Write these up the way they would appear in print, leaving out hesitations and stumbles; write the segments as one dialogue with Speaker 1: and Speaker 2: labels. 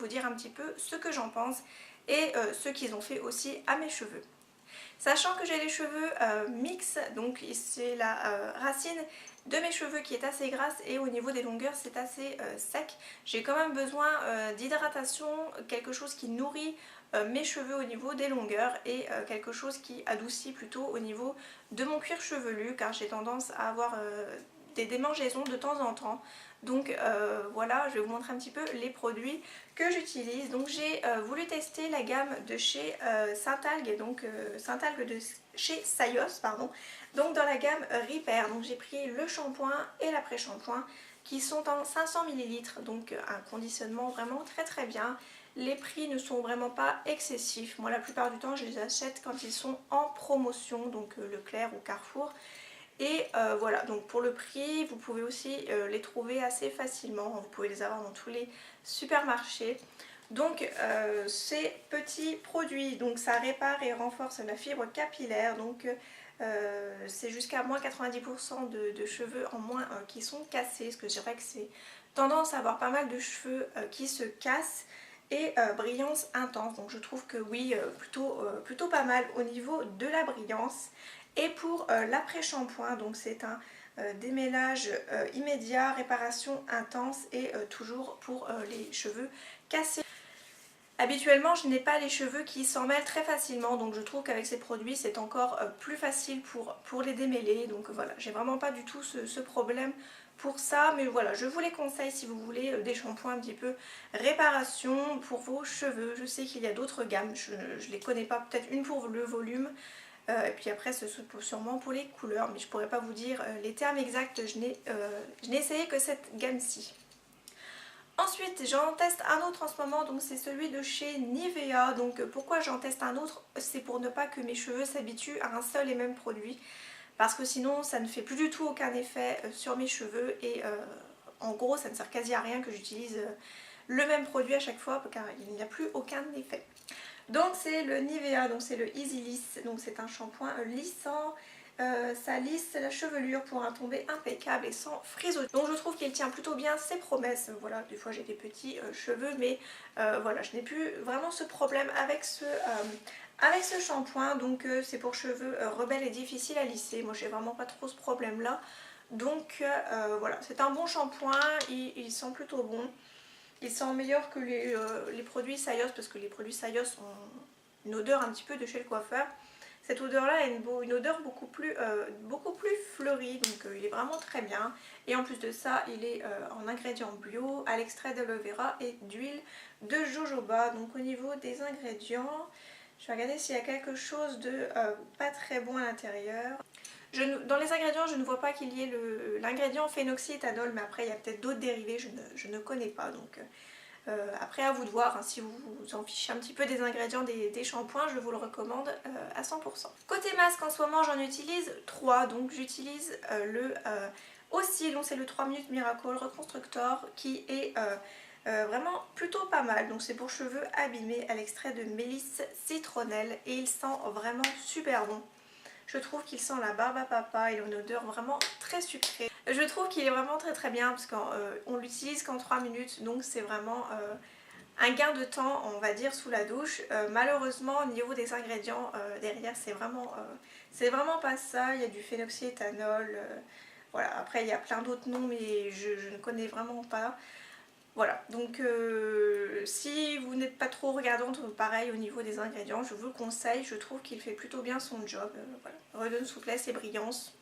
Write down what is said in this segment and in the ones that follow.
Speaker 1: vous dire un petit peu ce que j'en pense et ce qu'ils ont fait aussi à mes cheveux. Sachant que j'ai les cheveux mix, donc c'est la racine de mes cheveux qui est assez grasse et au niveau des longueurs c'est assez sec. J'ai quand même besoin d'hydratation, quelque chose qui nourrit mes cheveux au niveau des longueurs et quelque chose qui adoucit plutôt au niveau de mon cuir chevelu, car j'ai tendance à avoir des démangeaisons de temps en temps. Donc voilà, je vais vous montrer un petit peu les produits que j'utilise. Donc j'ai voulu tester la gamme de chez Saint-Algue, donc Saint-Algue de chez Sayos, pardon. Donc dans la gamme Repair. Donc j'ai pris le shampoing et l'après-shampoing qui sont en 500 ml, donc un conditionnement vraiment très bien. Les prix ne sont vraiment pas excessifs. Moi la plupart du temps je les achète quand ils sont en promotion, donc Leclerc ou Carrefour. Et voilà, donc pour le prix, vous pouvez aussi les trouver assez facilement. Vous pouvez les avoir dans tous les supermarchés. Donc ces petits produits, donc ça répare et renforce la fibre capillaire. Donc c'est jusqu'à moins 90% de cheveux en moins qui sont cassés. Parce que c'est vrai que c'est tendance à avoir pas mal de cheveux qui se cassent. Et brillance intense, donc je trouve que oui, plutôt pas mal au niveau de la brillance. Et pour l'après-shampoing, donc c'est un démêlage immédiat, réparation intense et toujours pour les cheveux cassés. Habituellement je n'ai pas les cheveux qui s'en mêlent très facilement, donc je trouve qu'avec ces produits c'est encore plus facile pour les démêler. Donc voilà, j'ai vraiment pas du tout ce problème pour ça, mais voilà, je vous les conseille si vous voulez des shampoings un petit peu réparation pour vos cheveux. Je sais qu'il y a d'autres gammes, je les connais pas, peut-être une pour le volume, et puis après ce sûrement pour les couleurs, mais je pourrais pas vous dire les termes exacts, je n'ai essayé que cette gamme-ci. Ensuite j'en teste un autre en ce moment, donc c'est celui de chez Nivea. Donc pourquoi j'en teste un autre? C'est pour ne pas que mes cheveux s'habituent à un seul et même produit, parce que sinon ça ne fait plus du tout aucun effet sur mes cheveux et en gros ça ne sert quasi à rien que j'utilise le même produit à chaque fois, car il n'y a plus aucun effet. Donc c'est le Nivea, donc c'est le Easy Liss, donc c'est un shampoing lissant. Ça lisse la chevelure pour un tombé impeccable et sans frisottis. Donc je trouve qu'il tient plutôt bien ses promesses. Voilà, des fois j'ai des petits cheveux, mais voilà, je n'ai plus vraiment ce problème avec ce shampoing. Donc c'est pour cheveux rebelles et difficiles à lisser. Moi j'ai vraiment pas trop ce problème là. Donc voilà, c'est un bon shampoing, il sent plutôt bon. Il sent meilleur que les produits Sayos, parce que les produits Sayos ont une odeur un petit peu de chez le coiffeur. Cette odeur là est une odeur beaucoup plus fleurie, donc il est vraiment très bien. Et en plus de ça il est en ingrédients bio, à l'extrait d'aloe vera et d'huile de jojoba. Donc au niveau des ingrédients, je vais regarder s'il y a quelque chose de pas très bon à l'intérieur. Dans les ingrédients je ne vois pas qu'il y ait l'ingrédient phénoxyéthanol, mais après il y a peut-être d'autres dérivés, je ne connais pas. Donc après à vous de voir, hein, si vous vous en fichez un petit peu des ingrédients des shampoings, je vous le recommande à 100%. Côté masque en ce moment j'en utilise 3, donc j'utilise aussi, donc c'est le 3 minutes Miracle Reconstructor qui est vraiment plutôt pas mal. Donc c'est pour cheveux abîmés à l'extrait de mélisse citronnelle et il sent vraiment super bon. Je trouve qu'il sent la barbe à papa, il a une odeur vraiment très sucrée. Je trouve qu'il est vraiment très bien parce qu'on l'utilise qu'en 3 minutes, donc c'est vraiment un gain de temps, on va dire, sous la douche. Malheureusement au niveau des ingrédients derrière c'est vraiment pas ça. Il y a du phénoxyéthanol, voilà. Après il y a plein d'autres noms mais je ne connais vraiment pas. Voilà, donc si vous n'êtes pas trop regardante, pareil au niveau des ingrédients, je vous le conseille, je trouve qu'il fait plutôt bien son job. Voilà. Redonne souplesse et brillance.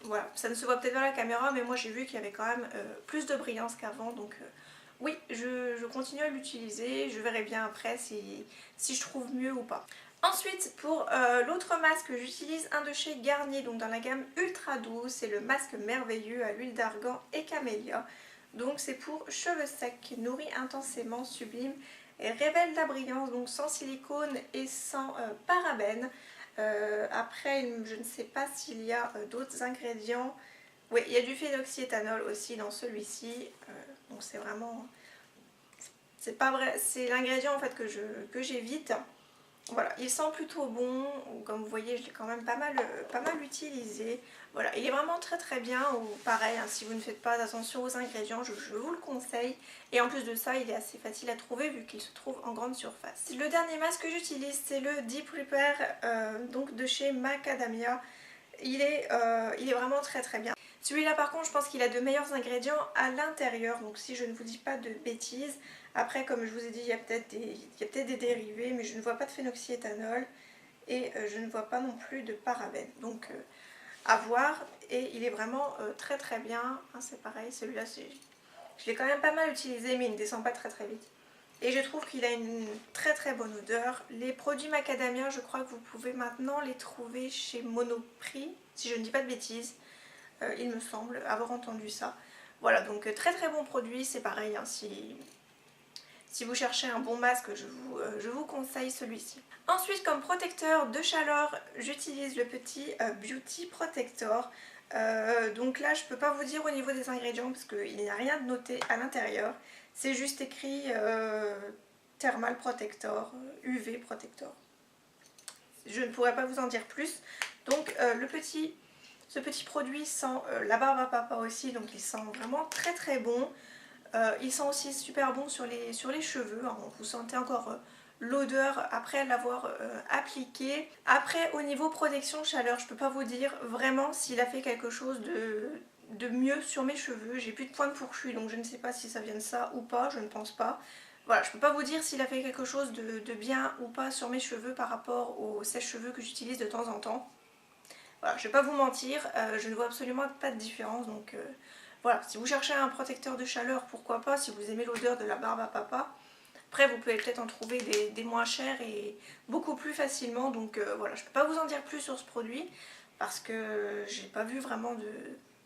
Speaker 1: Voilà, ça ne se voit peut-être pas à la caméra, mais moi j'ai vu qu'il y avait quand même plus de brillance qu'avant, donc oui, je continue à l'utiliser, je verrai bien après si je trouve mieux ou pas. Ensuite pour l'autre masque, j'utilise un de chez Garnier, donc dans la gamme Ultra Douce, c'est le masque merveilleux à l'huile d'argan et camélia. Donc c'est pour cheveux secs, nourrit intensément, sublime et révèle la brillance, donc sans silicone et sans parabènes. Après je ne sais pas s'il y a d'autres ingrédients. Oui, il y a du phénoxyéthanol aussi dans celui-ci, donc c'est vraiment... C'est pas vrai, c'est l'ingrédient en fait que j'évite. Voilà, il sent plutôt bon, comme vous voyez je l'ai quand même pas mal utilisé. Voilà, il est vraiment très bien, ou pareil, hein, si vous ne faites pas attention aux ingrédients, je vous le conseille. Et en plus de ça, il est assez facile à trouver vu qu'il se trouve en grande surface. Le dernier masque que j'utilise, c'est le Deep Repair donc de chez Macadamia. Il est vraiment très bien. Celui-là par contre je pense qu'il a de meilleurs ingrédients à l'intérieur, donc si je ne vous dis pas de bêtises. Après comme je vous ai dit il y a peut-être des dérivés, mais je ne vois pas de phénoxyéthanol et je ne vois pas non plus de parabènes. Donc à voir, et il est vraiment très bien. Hein, c'est pareil, celui-là je l'ai quand même pas mal utilisé mais il ne descend pas très vite. Et je trouve qu'il a une très bonne odeur. Les produits Macadamia, je crois que vous pouvez maintenant les trouver chez Monoprix, si je ne dis pas de bêtises. Il me semble avoir entendu ça. Voilà, donc très bon produit, c'est pareil, hein, si vous cherchez un bon masque, je vous conseille celui-ci. Ensuite, comme protecteur de chaleur, j'utilise le petit Beauty Protector. Donc là, je ne peux pas vous dire au niveau des ingrédients parce qu'il n'y a rien de noté à l'intérieur. C'est juste écrit Thermal Protector, UV Protector. Je ne pourrais pas vous en dire plus. Donc ce petit produit sent la barbe à papa aussi, donc il sent vraiment très bon. Il sent aussi super bon sur les cheveux, hein. Vous sentez encore l'odeur après l'avoir appliqué. Après au niveau protection chaleur, je peux pas vous dire vraiment s'il a fait quelque chose de mieux sur mes cheveux. J'ai plus de pointe fourchue, donc je ne sais pas si ça vient de ça ou pas, je ne pense pas. Voilà, je peux pas vous dire s'il a fait quelque chose de bien ou pas sur mes cheveux par rapport aux sèche-cheveux que j'utilise de temps en temps. Voilà, je vais pas vous mentir, je ne vois absolument pas de différence, donc voilà, si vous cherchez un protecteur de chaleur, pourquoi pas, si vous aimez l'odeur de la barbe à papa. Après vous pouvez peut-être en trouver des moins chers et beaucoup plus facilement, donc voilà, je peux pas vous en dire plus sur ce produit parce que j'ai pas vu vraiment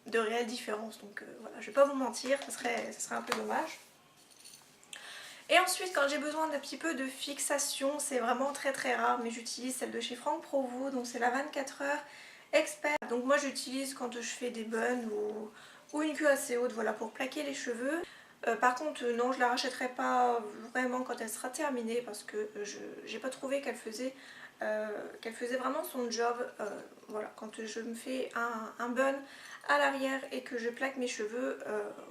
Speaker 1: de réelle différence, donc voilà, je vais pas vous mentir, ça serait un peu dommage. Et ensuite quand j'ai besoin d'un petit peu de fixation, c'est vraiment très rare, mais j'utilise celle de chez Franck Provo, donc c'est la 24 heures expert. Donc moi j'utilise quand je fais des buns ou une queue assez haute, voilà, pour plaquer les cheveux. Par contre non, je la rachèterai pas vraiment quand elle sera terminée parce que j'ai pas trouvé qu'elle faisait vraiment son job. Voilà, quand je me fais un bun à l'arrière et que je plaque mes cheveux,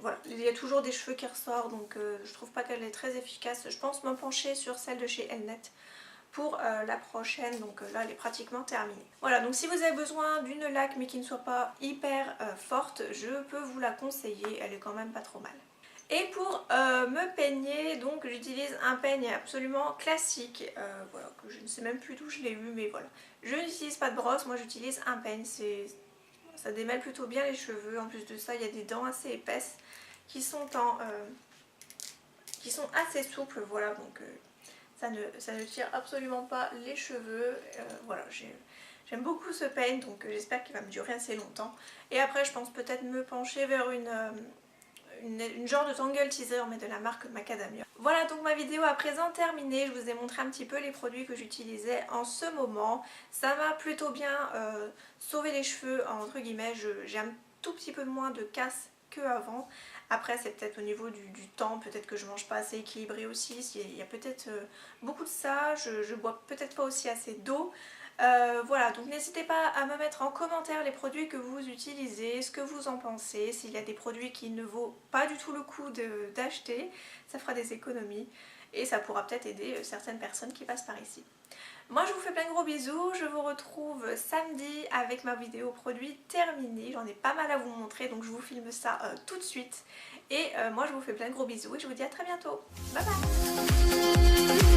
Speaker 1: voilà, il y a toujours des cheveux qui ressortent, donc je trouve pas qu'elle est très efficace. Je pense me pencher sur celle de chez Elnet pour la prochaine, donc là elle est pratiquement terminée. Voilà, donc si vous avez besoin d'une laque mais qui ne soit pas hyper forte, je peux vous la conseiller, elle est quand même pas trop mal. Et pour me peigner, donc j'utilise un peigne absolument classique, voilà, que je ne sais même plus d'où je l'ai eu, mais voilà. Je n'utilise pas de brosse, moi j'utilise un peigne, ça démêle plutôt bien les cheveux. En plus de ça, il y a des dents assez épaisses qui sont assez souples, voilà, donc ça ne tire absolument pas les cheveux. Voilà, j'aime beaucoup ce peigne, donc j'espère qu'il va me durer assez longtemps. Et après je pense peut-être me pencher vers une genre de tangle teaser, mais de la marque Macadamia. Voilà, donc ma vidéo à présent terminée. Je vous ai montré un petit peu les produits que j'utilisais en ce moment. Ça m'a plutôt bien sauvé les cheveux, entre guillemets. J'ai un tout petit peu moins de casse qu'avant. Après c'est peut-être au niveau du temps, peut-être que je mange pas assez équilibré aussi, il y a peut-être beaucoup de ça, je bois peut-être pas aussi assez d'eau. Voilà, donc n'hésitez pas à me mettre en commentaire les produits que vous utilisez, ce que vous en pensez, s'il y a des produits qui ne vaut pas du tout le coup d'acheter, ça fera des économies et ça pourra peut-être aider certaines personnes qui passent par ici. Moi je vous fais plein de gros bisous, je vous retrouve samedi avec ma vidéo produit terminée, j'en ai pas mal à vous montrer donc je vous filme ça tout de suite. Et moi je vous fais plein de gros bisous et je vous dis à très bientôt, bye bye.